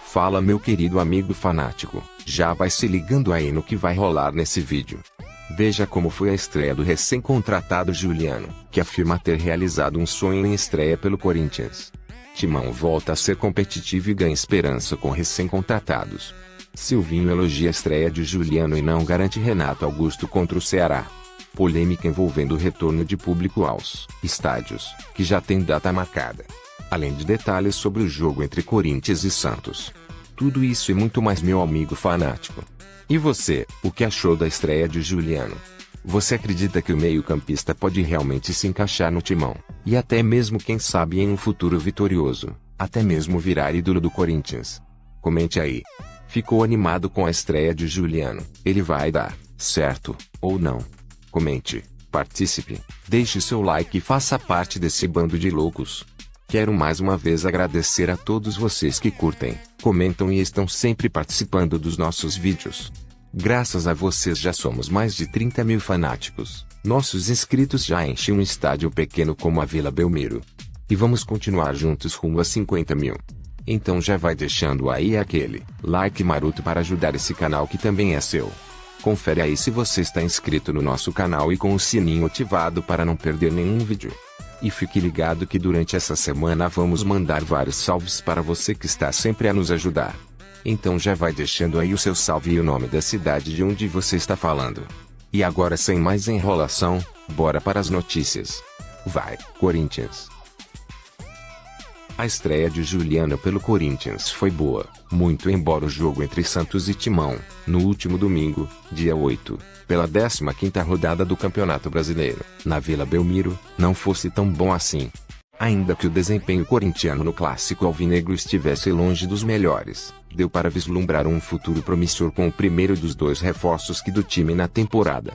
Fala meu querido amigo fanático, já vai se ligando aí no que vai rolar nesse vídeo. Veja como foi a estreia do recém-contratado Juliano, que afirma ter realizado um sonho em estreia pelo Corinthians. Timão volta a ser competitivo e ganha esperança com recém-contratados. Silvinho elogia a estreia de Juliano e não garante Renato Augusto contra o Ceará. Polêmica envolvendo o retorno de público aos estádios, que já tem data marcada. Além de detalhes sobre o jogo entre Corinthians e Santos. Tudo isso e muito mais, meu amigo fanático. E você, o que achou da estreia de Juliano? Você acredita que o meio-campista pode realmente se encaixar no Timão, e até mesmo quem sabe em um futuro vitorioso, até mesmo virar ídolo do Corinthians? Comente aí. Ficou animado com a estreia de Juliano? Ele vai dar certo, ou não? Comente, participe, deixe seu like e faça parte desse bando de loucos. Quero mais uma vez agradecer a todos vocês que curtem, comentam e estão sempre participando dos nossos vídeos. Graças a vocês já somos mais de 30 mil fanáticos, nossos inscritos já enchem um estádio pequeno como a Vila Belmiro. E vamos continuar juntos rumo a 50 mil. Então já vai deixando aí aquele like maroto para ajudar esse canal que também é seu. Confere aí se você está inscrito no nosso canal e com o sininho ativado para não perder nenhum vídeo. E fique ligado que durante essa semana vamos mandar vários salves para você que está sempre a nos ajudar. Então já vai deixando aí o seu salve e o nome da cidade de onde você está falando. E agora sem mais enrolação, bora para as notícias. Vai, Corinthians! A estreia de Juliano pelo Corinthians foi boa, muito embora o jogo entre Santos e Timão, no último domingo, dia 8, pela 15ª rodada do Campeonato Brasileiro, na Vila Belmiro, não fosse tão bom assim. Ainda que o desempenho corintiano no clássico alvinegro estivesse longe dos melhores, deu para vislumbrar um futuro promissor com o primeiro dos dois reforços do time na temporada.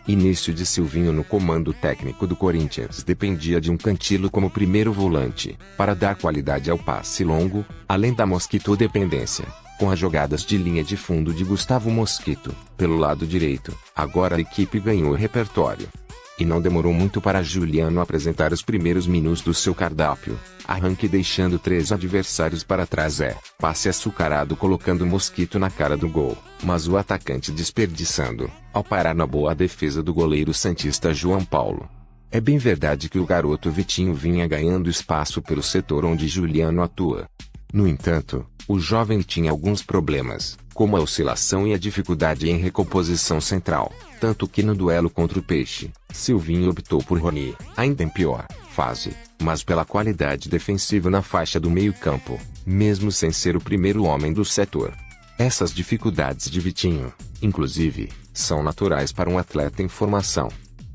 Início de Silvinho no comando técnico do Corinthians dependia de um Cantilo como primeiro volante, para dar qualidade ao passe longo, além da mosquito-dependência, com as jogadas de linha de fundo de Gustavo Mosquito, pelo lado direito. Agora a equipe ganhou o repertório. E não demorou muito para Juliano apresentar os primeiros minutos do seu cardápio. Arranque deixando 3 adversários para trás passe açucarado colocando Mosquito na cara do gol, mas o atacante desperdiçando, ao parar na boa defesa do goleiro santista João Paulo. É bem verdade que o garoto Vitinho vinha ganhando espaço pelo setor onde Juliano atua. No entanto, o jovem tinha alguns problemas, como a oscilação e a dificuldade em recomposição central, tanto que no duelo contra o Peixe, Silvinho optou por Rony, ainda em pior fase, mas pela qualidade defensiva na faixa do meio-campo, mesmo sem ser o primeiro homem do setor. Essas dificuldades de Vitinho, inclusive, são naturais para um atleta em formação.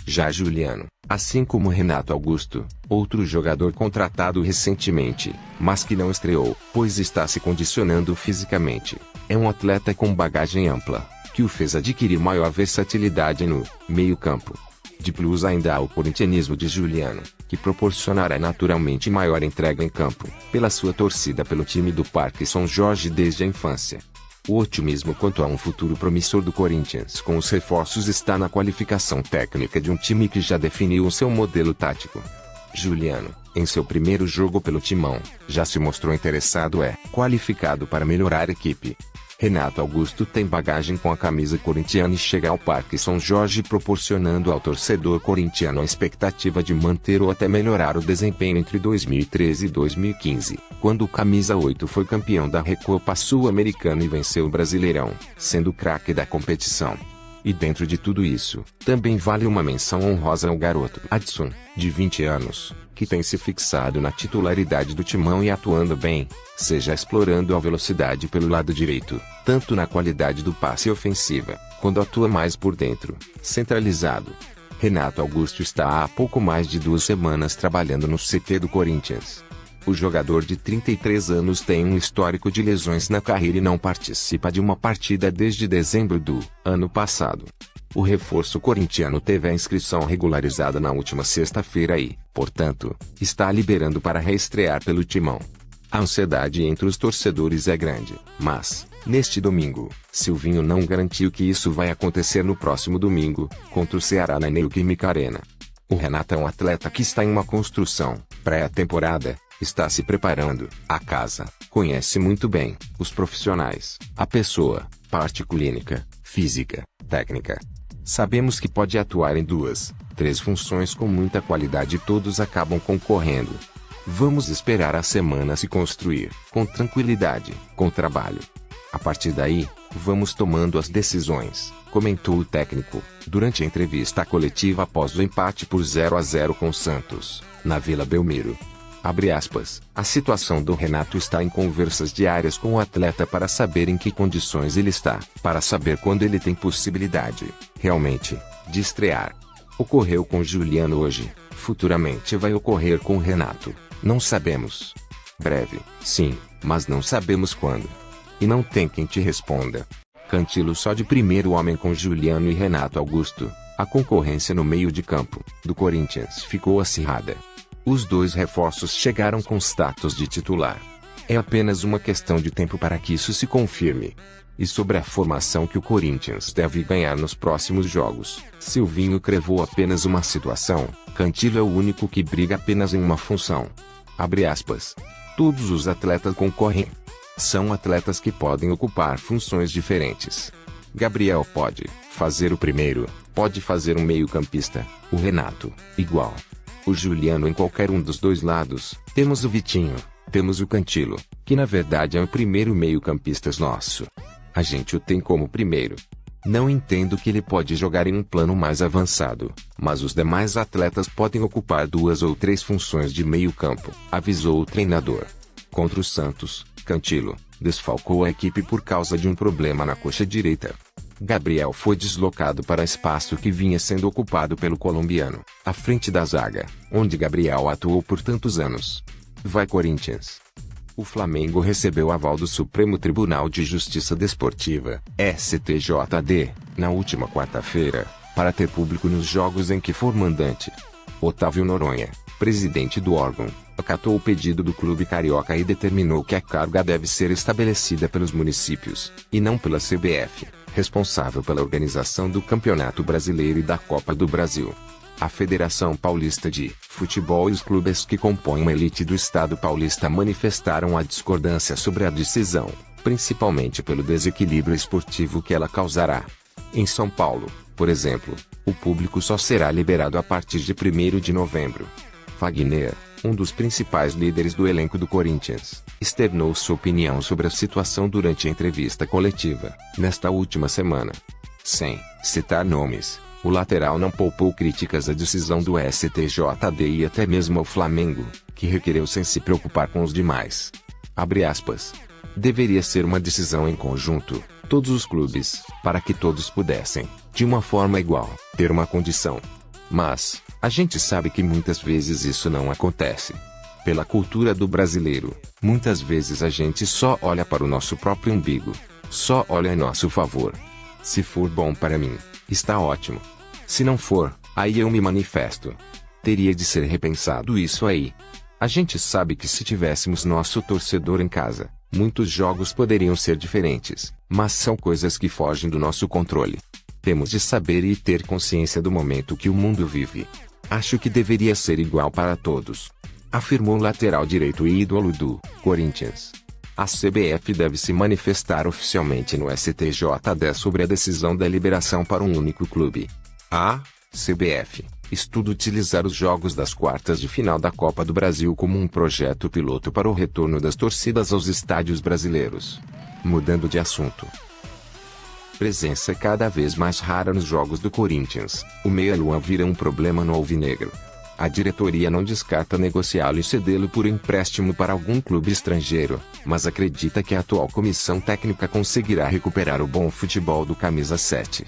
Já Juliano, assim como Renato Augusto, outro jogador contratado recentemente, mas que não estreou, pois está se condicionando fisicamente, é um atleta com bagagem ampla, que o fez adquirir maior versatilidade no meio-campo. De plus ainda há o corintianismo de Juliano, que proporcionará naturalmente maior entrega em campo, pela sua torcida pelo time do Parque São Jorge desde a infância. O otimismo quanto a um futuro promissor do Corinthians com os reforços está na qualificação técnica de um time que já definiu o seu modelo tático. Juliano, em seu primeiro jogo pelo Timão, já se mostrou interessado qualificado para melhorar a equipe. Renato Augusto tem bagagem com a camisa corintiana e chega ao Parque São Jorge proporcionando ao torcedor corintiano a expectativa de manter ou até melhorar o desempenho entre 2013 e 2015, quando o camisa 8 foi campeão da Recopa Sul-Americana e venceu o Brasileirão, sendo o craque da competição. E dentro de tudo isso, também vale uma menção honrosa ao garoto Adson, de 20 anos, que tem se fixado na titularidade do Timão e atuando bem, seja explorando a velocidade pelo lado direito, tanto na qualidade do passe ofensiva, quando atua mais por dentro, centralizado. Renato Augusto está há pouco mais de 2 semanas trabalhando no CT do Corinthians. O jogador de 33 anos tem um histórico de lesões na carreira e não participa de uma partida desde dezembro do ano passado. O reforço corintiano teve a inscrição regularizada na última sexta-feira e, portanto, está liberando para reestrear pelo Timão. A ansiedade entre os torcedores é grande, mas, neste domingo, Silvinho não garantiu que isso vai acontecer no próximo domingo, contra o Ceará na Neoquímica Arena. O Renato é um atleta que está em uma construção pré-temporada, Está se preparando, a casa, conhece muito bem, os profissionais, a pessoa, parte clínica, física, técnica. Sabemos que pode atuar em 2, 3 funções com muita qualidade e todos acabam concorrendo. Vamos esperar a semana se construir, com tranquilidade, com trabalho. A partir daí, vamos tomando as decisões, comentou o técnico, durante a entrevista coletiva após o empate por 0-0 com o Santos, na Vila Belmiro. Abre aspas, a situação do Renato está em conversas diárias com o atleta para saber em que condições ele está, para saber quando ele tem possibilidade, realmente, de estrear. Ocorreu com Juliano hoje, futuramente vai ocorrer com o Renato, não sabemos. Breve, sim, mas não sabemos quando. E não tem quem te responda. Cantilo só de primeiro homem com Juliano e Renato Augusto, a concorrência no meio de campo, do Corinthians ficou acirrada. Os 2 reforços chegaram com status de titular. É apenas uma questão de tempo para que isso se confirme. E sobre a formação que o Corinthians deve ganhar nos próximos jogos, Silvinho crevou apenas uma situação, Cantilo é o único que briga apenas em uma função. Abre aspas. Todos os atletas concorrem. São atletas que podem ocupar funções diferentes. Gabriel pode fazer o primeiro, pode fazer um meio-campista, o Renato, igual. O Juliano em qualquer um dos 2 lados, temos o Vitinho, temos o Cantilo, que na verdade é o primeiro meio-campista nosso. A gente o tem como primeiro. Não entendo que ele pode jogar em um plano mais avançado, mas os demais atletas podem ocupar 2 ou 3 funções de meio-campo, avisou o treinador. Contra o Santos, Cantilo desfalcou a equipe por causa de um problema na coxa direita. Gabriel foi deslocado para espaço que vinha sendo ocupado pelo colombiano, à frente da zaga, onde Gabriel atuou por tantos anos. Vai Corinthians! O Flamengo recebeu aval do Supremo Tribunal de Justiça Desportiva, STJD, na última quarta-feira, para ter público nos jogos em que for mandante. Otávio Noronha, presidente do órgão, acatou o pedido do clube carioca e determinou que a carga deve ser estabelecida pelos municípios, e não pela CBF, responsável pela organização do Campeonato Brasileiro e da Copa do Brasil. A Federação Paulista de Futebol e os clubes que compõem a elite do Estado paulista manifestaram a discordância sobre a decisão, principalmente pelo desequilíbrio esportivo que ela causará. Em São Paulo, por exemplo, o público só será liberado a partir de 1º de novembro. Fagner, um dos principais líderes do elenco do Corinthians, externou sua opinião sobre a situação durante a entrevista coletiva, nesta última semana. Sem citar nomes, o lateral não poupou críticas à decisão do STJD e até mesmo ao Flamengo, que requereu sem se preocupar com os demais. Abre aspas. Deveria ser uma decisão em conjunto, todos os clubes, para que todos pudessem, de uma forma igual, ter uma condição. Mas, a gente sabe que muitas vezes isso não acontece. Pela cultura do brasileiro, muitas vezes a gente só olha para o nosso próprio umbigo, só olha em nosso favor. Se for bom para mim, está ótimo. Se não for, aí eu me manifesto. Teria de ser repensado isso aí. A gente sabe que se tivéssemos nosso torcedor em casa, muitos jogos poderiam ser diferentes, mas são coisas que fogem do nosso controle. Temos de saber e ter consciência do momento que o mundo vive. Acho que deveria ser igual para todos, afirmou o lateral direito e ídolo do Corinthians. A CBF deve se manifestar oficialmente no STJD sobre a decisão da liberação para um único clube. A CBF estuda utilizar os jogos das quartas de final da Copa do Brasil como um projeto piloto para o retorno das torcidas aos estádios brasileiros. Mudando de assunto. Presença cada vez mais rara nos jogos do Corinthians, o meia Luan vira um problema no alvinegro. A diretoria não descarta negociá-lo e cedê-lo por empréstimo para algum clube estrangeiro, mas acredita que a atual comissão técnica conseguirá recuperar o bom futebol do camisa 7.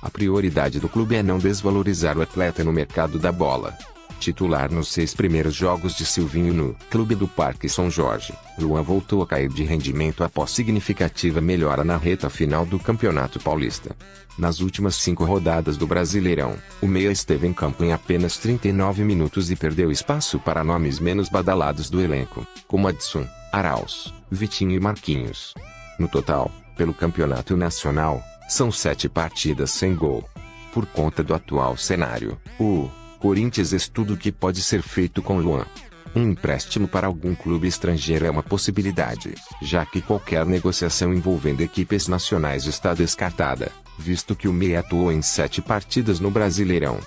A prioridade do clube é não desvalorizar o atleta no mercado da bola. Titular nos 6 primeiros jogos de Silvinho no Clube do Parque São Jorge, Luan voltou a cair de rendimento após significativa melhora na reta final do Campeonato Paulista. Nas últimas 5 rodadas do Brasileirão, o meia esteve em campo em apenas 39 minutos e perdeu espaço para nomes menos badalados do elenco, como Adson, Arauz, Vitinho e Marquinhos. No total, pelo Campeonato Nacional, são 7 partidas sem gol. Por conta do atual cenário, o Corinthians estuda o que pode ser feito com Luan. Um empréstimo para algum clube estrangeiro é uma possibilidade, já que qualquer negociação envolvendo equipes nacionais está descartada, visto que o meia atuou em 7 partidas no Brasileirão.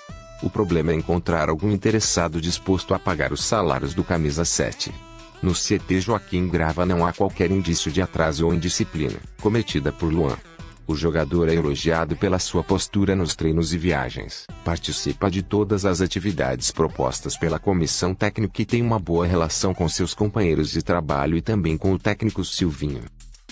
O problema é encontrar algum interessado disposto a pagar os salários do camisa 7. No CT Joaquim Grava não há qualquer indício de atraso ou indisciplina cometida por Luan. O jogador é elogiado pela sua postura nos treinos e viagens. Participa de todas as atividades propostas pela comissão técnica e tem uma boa relação com seus companheiros de trabalho e também com o técnico Silvinho.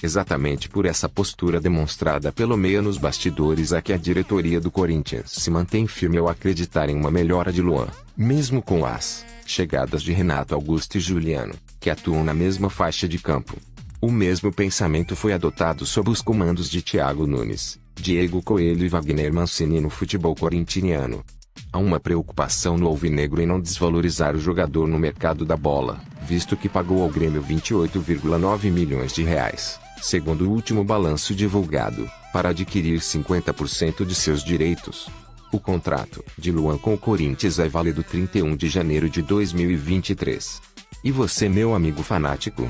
Exatamente por essa postura demonstrada pelo meia nos bastidores é que a diretoria do Corinthians se mantém firme ao acreditar em uma melhora de Luan, mesmo com as chegadas de Renato Augusto e Juliano, que atuam na mesma faixa de campo. O mesmo pensamento foi adotado sob os comandos de Thiago Nunes, Diego Coelho e Wagner Mancini no futebol corintiano. Há uma preocupação no alvinegro em não desvalorizar o jogador no mercado da bola, visto que pagou ao Grêmio 28,9 milhões de reais, segundo o último balanço divulgado, para adquirir 50% de seus direitos. O contrato de Luan com o Corinthians é válido 31 de janeiro de 2023. E você, meu amigo fanático?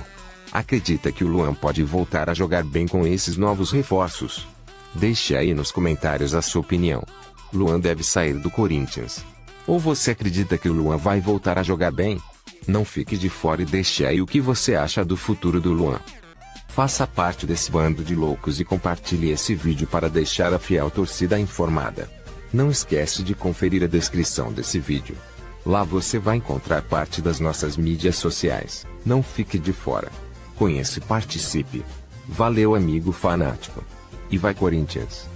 Acredita que o Luan pode voltar a jogar bem com esses novos reforços? Deixe aí nos comentários a sua opinião. Luan deve sair do Corinthians? Ou você acredita que o Luan vai voltar a jogar bem? Não fique de fora e deixe aí o que você acha do futuro do Luan. Faça parte desse bando de loucos e compartilhe esse vídeo para deixar a fiel torcida informada. Não esquece de conferir a descrição desse vídeo. Lá você vai encontrar parte das nossas mídias sociais. Não fique de fora. Conheça e participe. Valeu, amigo fanático. E vai Corinthians!